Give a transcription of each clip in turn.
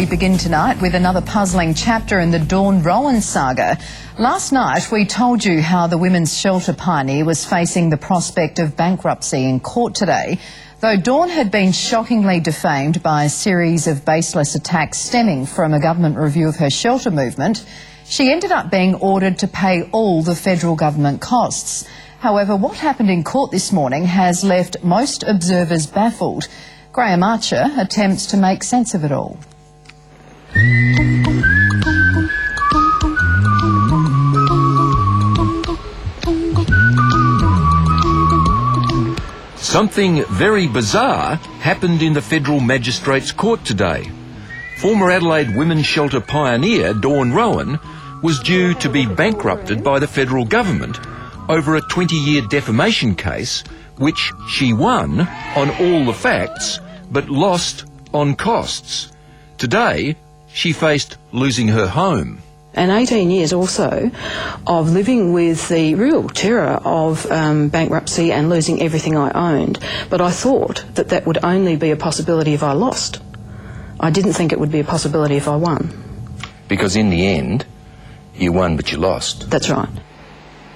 We begin tonight with another puzzling chapter in the Rowan saga. Last night we told you how the women's shelter pioneer was facing the prospect of bankruptcy in court today. Though Dawn had been shockingly defamed by a series of baseless attacks stemming from a government review of her shelter movement, she ended up being ordered to pay all the federal government costs. However, what happened in court this morning has left most observers baffled. Graham Archer attempts to make sense of it all. Something very bizarre happened in the Federal Magistrates Court today. Former Adelaide women's shelter pioneer Dawn Rowan was due to be bankrupted by the federal government over a 20-year defamation case which she won on all the facts but lost on costs. Today, she faced losing her home. And 18 years also of living with the real terror of bankruptcy and losing everything I owned. But I thought that that would only be a possibility if I lost. I didn't think it would be a possibility if I won. Because in the end, you won but you lost. That's right.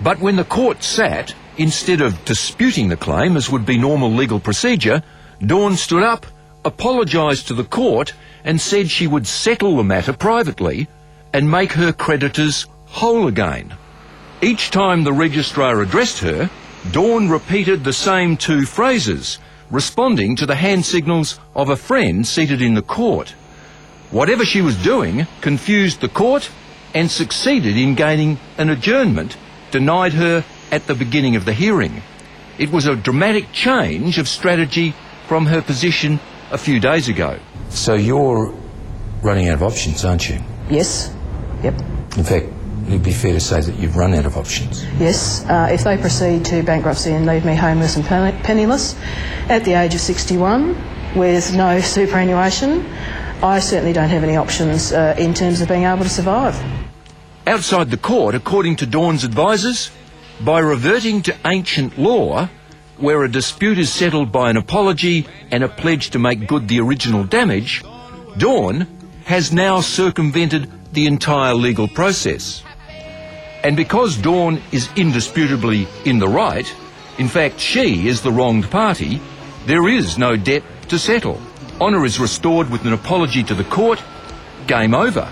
But when the court sat, instead of disputing the claim as would be normal legal procedure, Dawn stood up, apologised to the court and said she would settle the matter privately and make her creditors whole again. Each time the registrar addressed her, Dawn repeated the same two phrases, responding to the hand signals of a friend seated in the court. Whatever she was doing confused the court and succeeded in gaining an adjournment denied her at the beginning of the hearing. It was a dramatic change of strategy from her position a few days ago. So you're running out of options, aren't you? Yes. Yep. In fact, it'd be fair to say that you've run out of options. Yes. If they proceed to bankruptcy and leave me homeless and penniless at the age of 61 with no superannuation, I certainly don't have any options in terms of being able to survive. Outside the court, according to Dawn's advisers, by reverting to ancient law, where a dispute is settled by an apology and a pledge to make good the original damage, Dawn has now circumvented the entire legal process. And because Dawn is indisputably in the right, in fact she is the wronged party, there is no debt to settle. Honour is restored with an apology to the court. Game over.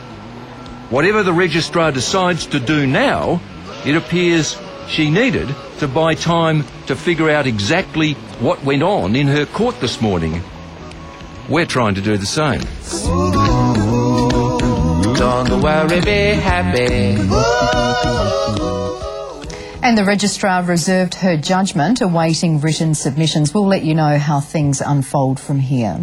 Whatever the registrar decides to do now, it appears she needed to buy time to figure out exactly what went on in her court this morning. We're trying to do the same. Don't worry, be happy. And the registrar reserved her judgment, awaiting written submissions. We'll let you know how things unfold from here.